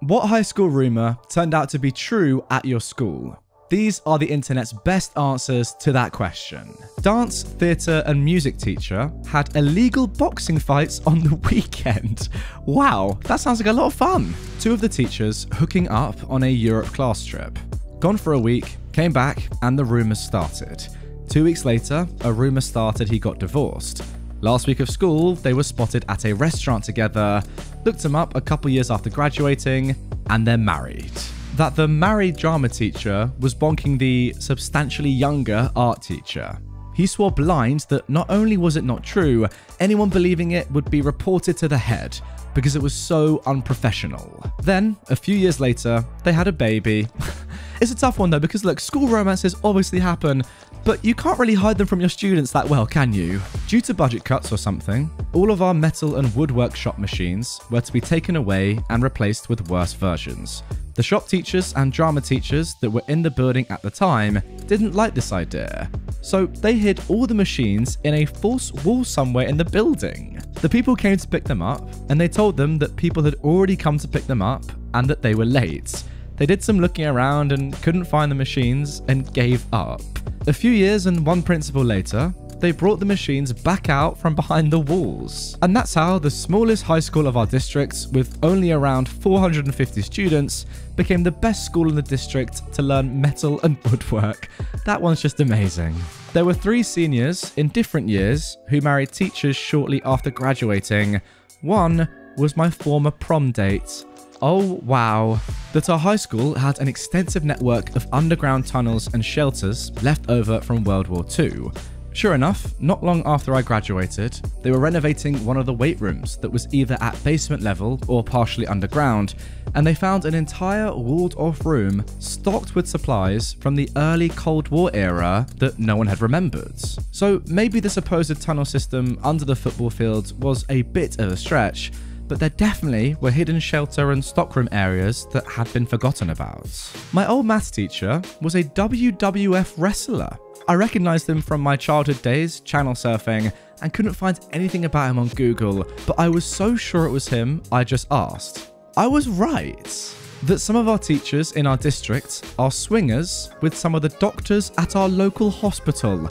What high school rumour turned out to be true at your school? These are the internet's best answers to that question. Dance, theatre and music teacher had illegal boxing fights on the weekend. Wow, that sounds like a lot of fun. 2 of the teachers hooking up on a Europe class trip. Gone for a week, came back and the rumours started. 2 weeks later, a rumour started he got divorced. Last week of school, they were spotted at a restaurant together, looked him up a couple years after graduating, and they're married. That the married drama teacher was bonking the substantially younger art teacher. He swore blind that not only was it not true, anyone believing it would be reported to the head because it was so unprofessional. Then, a few years later, they had a baby. It's a tough one though because look, school romances obviously happen, but you can't really hide them from your students that well, can you? Due to budget cuts or something, all of our metal and wood workshop machines were to be taken away and replaced with worse versions. The shop teachers and drama teachers that were in the building at the time didn't like this idea, so they hid all the machines in a false wall somewhere in the building. The people came to pick them up, and they told them that people had already come to pick them up and that they were late. They did some looking around and couldn't find the machines and gave up. A few years and 1 principal later, they brought the machines back out from behind the walls. And that's how the smallest high school of our district, with only around 450 students, became the best school in the district to learn metal and woodwork. That one's just amazing. There were 3 seniors in different years who married teachers shortly after graduating. One was my former prom date. Oh wow. That our high school had an extensive network of underground tunnels and shelters left over from World War II. Sure enough, not long after I graduated, they were renovating one of the weight rooms that was either at basement level or partially underground, and they found an entire walled-off room stocked with supplies from the early Cold War era that no one had remembered. So maybe the supposed tunnel system under the football field was a bit of a stretch, but there definitely were hidden shelter and stockroom areas that had been forgotten about. My old maths teacher was a WWF wrestler. I recognised him from my childhood days channel surfing and couldn't find anything about him on Google, but I was so sure it was him, I just asked. I was right. That some of our teachers in our district are swingers with some of the doctors at our local hospital.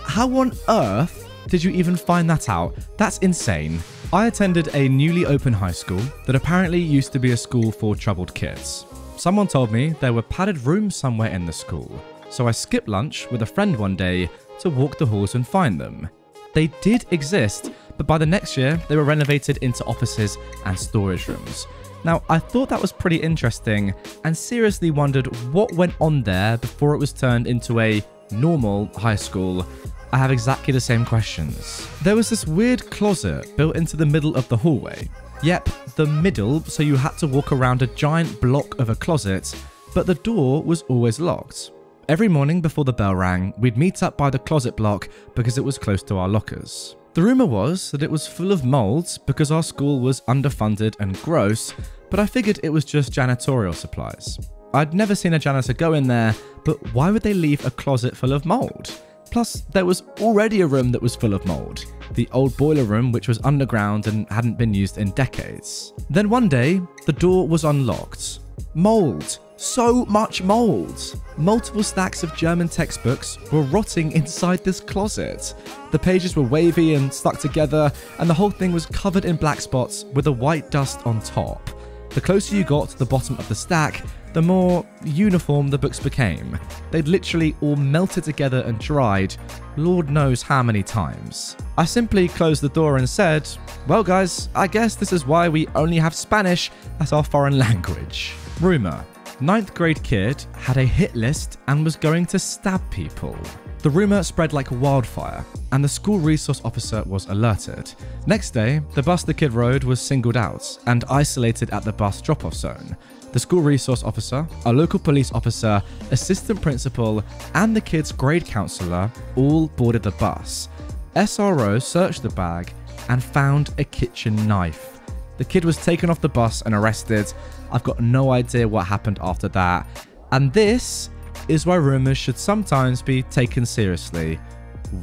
How on earth did you even find that out? That's insane. I attended a newly opened high school that apparently used to be a school for troubled kids. Someone told me there were padded rooms somewhere in the school, so I skipped lunch with a friend one day to walk the halls and find them. They did exist, but by the next year, they were renovated into offices and storage rooms. Now, I thought that was pretty interesting and seriously wondered what went on there before it was turned into a normal high school. I have exactly the same questions. There was this weird closet built into the middle of the hallway. Yep, the middle, so you had to walk around a giant block of a closet, but the door was always locked. Every morning before the bell rang, we'd meet up by the closet block because it was close to our lockers. The rumour was that it was full of mould because our school was underfunded and gross, but I figured it was just janitorial supplies. I'd never seen a janitor go in there, but why would they leave a closet full of mould? Plus, there was already a room that was full of mould, the old boiler room which was underground and hadn't been used in decades. Then one day, the door was unlocked. Mould. So much mould. Multiple stacks of German textbooks were rotting inside this closet. The pages were wavy and stuck together, and the whole thing was covered in black spots with a white dust on top. The closer you got to the bottom of the stack, the more uniform the books became. They'd literally all melted together and dried, Lord knows how many times. I simply closed the door and said, well guys, I guess this is why we only have Spanish as our foreign language. Rumour. 9th grade kid had a hit list and was going to stab people. The rumour spread like wildfire, and the school resource officer was alerted. Next day, the bus the kid rode was singled out and isolated at the bus drop-off zone. The school resource officer, a local police officer, assistant principal, and the kid's grade counsellor all boarded the bus. SRO searched the bag and found a kitchen knife. The kid was taken off the bus and arrested. I've got no idea what happened after that. And this is why rumours should sometimes be taken seriously.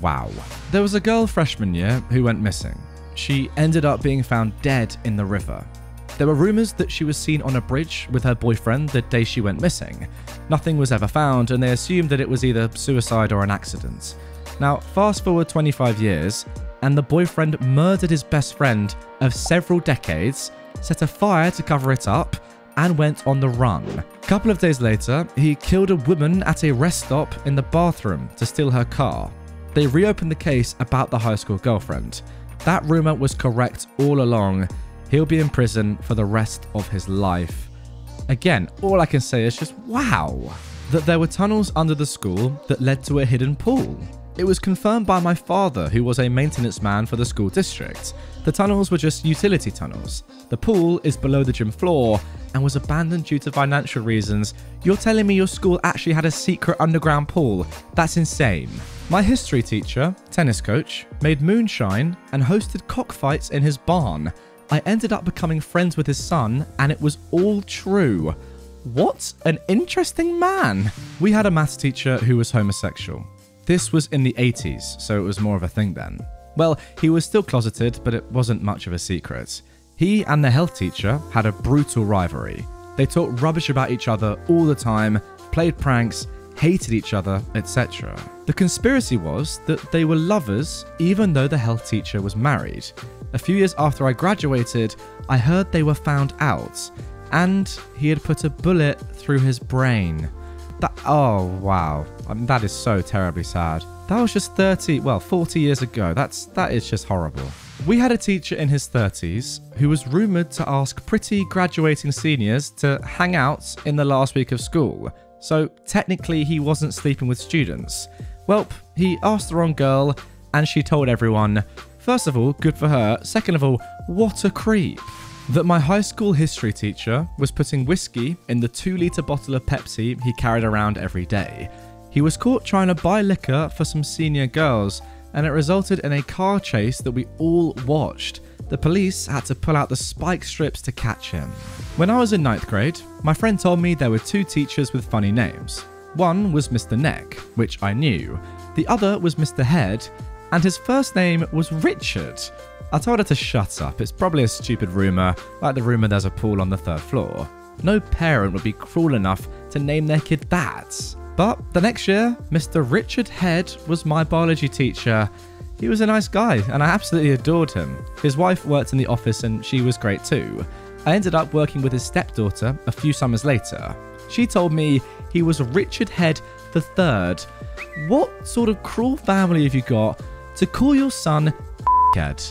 Wow. There was a girl freshman year who went missing. She ended up being found dead in the river. There were rumours that she was seen on a bridge with her boyfriend the day she went missing. Nothing was ever found, and they assumed that it was either suicide or an accident. Now, fast forward 25 years, and the boyfriend murdered his best friend of several decades, set a fire to cover it up, and went on the run. A couple of days later, he killed a woman at a rest stop in the bathroom to steal her car. They reopened the case about the high school girlfriend. That rumour was correct all along. He'll be in prison for the rest of his life. Again, all I can say is just wow. That there were tunnels under the school that led to a hidden pool. It was confirmed by my father, who was a maintenance man for the school district. The tunnels were just utility tunnels. The pool is below the gym floor and was abandoned due to financial reasons. You're telling me your school actually had a secret underground pool? That's insane. My history teacher, tennis coach, made moonshine and hosted cockfights in his barn. I ended up becoming friends with his son, and it was all true. What an interesting man. We had a maths teacher who was homosexual. This was in the 80s, so it was more of a thing then. Well, he was still closeted, but it wasn't much of a secret. He and the health teacher had a brutal rivalry. They talked rubbish about each other all the time, played pranks, hated each other, etc. The conspiracy was that they were lovers even though the health teacher was married. A few years after I graduated, I heard they were found out, and he had put a bullet through his brain. Oh wow, that is so terribly sad. That was just 40 years ago. That is just horrible. We had a teacher in his 30s who was rumoured to ask pretty graduating seniors to hang out in the last week of school. So technically he wasn't sleeping with students. Well, he asked the wrong girl and she told everyone. First of all, good for her. Second of all, what a creep. That my high school history teacher was putting whiskey in the 2-litre bottle of Pepsi he carried around every day. He was caught trying to buy liquor for some senior girls, and it resulted in a car chase that we all watched. The police had to pull out the spike strips to catch him. When I was in 9th grade, my friend told me there were 2 teachers with funny names. One was Mr. Neck, which I knew. The other was Mr. Head, and his first name was Richard. I told her to shut up. It's probably a stupid rumour, like the rumour there's a pool on the 3rd floor. No parent would be cruel enough to name their kid that. But the next year, Mr. Richard Head was my biology teacher. He was a nice guy, and I absolutely adored him. His wife worked in the office, and she was great too. I ended up working with his stepdaughter a few summers later. She told me he was Richard Head III. What sort of cruel family have you got to call your son Head?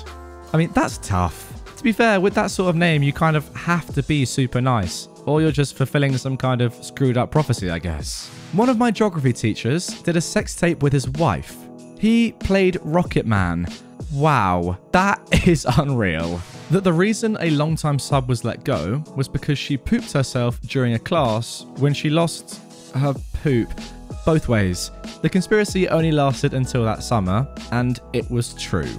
I mean, that's tough. To be fair, with that sort of name, you kind of have to be super nice, or you're just fulfilling some kind of screwed up prophecy, I guess. One of my geography teachers did a sex tape with his wife. He played Rocket Man. Wow, that is unreal. That the reason a longtime sub was let go was because she pooped herself during a class when she lost her poop. Both ways. The conspiracy only lasted until that summer, and it was true.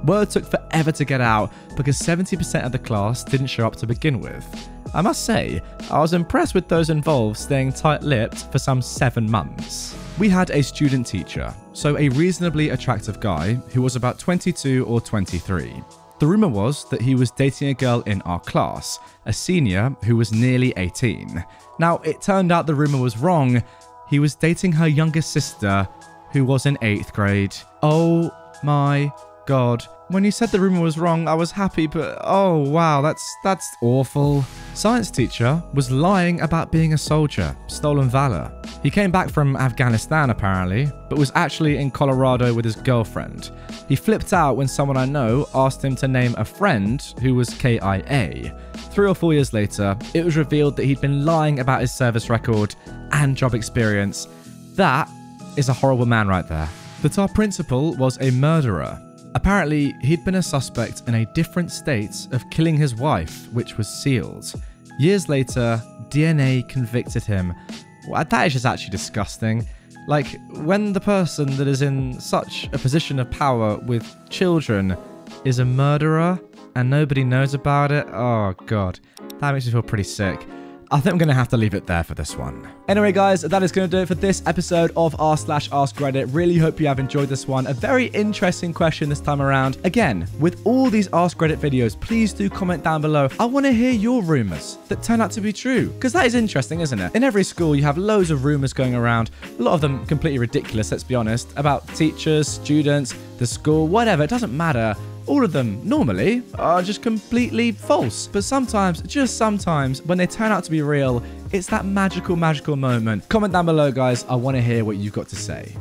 Word took forever to get out because 70% of the class didn't show up to begin with. I must say, I was impressed with those involved staying tight-lipped for some 7 months. We had a student teacher, so a reasonably attractive guy who was about 22 or 23. The rumour was that he was dating a girl in our class, a senior who was nearly 18. Now, it turned out the rumour was wrong. He was dating her youngest sister, who was in 8th grade. Oh my God. When you said the rumour was wrong, I was happy, but oh wow, that's awful. Science teacher was lying about being a soldier, stolen valor. He came back from Afghanistan apparently, but was actually in Colorado with his girlfriend. He flipped out when someone I know asked him to name a friend who was KIA. 3 or 4 years later, it was revealed that he'd been lying about his service record and job experience. That is a horrible man right there. That our principal was a murderer. Apparently, he'd been a suspect in a different state of killing his wife, which was sealed. Years later, DNA convicted him. Well, that is just actually disgusting. Like, when the person that is in such a position of power with children is a murderer and nobody knows about it, oh God, that makes me feel pretty sick. I think I'm going to have to leave it there for this one. Anyway, guys, that is going to do it for this episode of r/AskReddit. Really hope you have enjoyed this one. A very interesting question this time around. Again, with all these Ask Reddit videos, please do comment down below. I want to hear your rumors that turn out to be true, because that is interesting, isn't it? In every school, you have loads of rumors going around. A lot of them completely ridiculous, let's be honest, about teachers, students, the school, whatever. It doesn't matter. All of them, normally, are just completely false. But sometimes, just sometimes, when they turn out to be real, it's that magical moment. Comment down below, guys. I want to hear what you've got to say.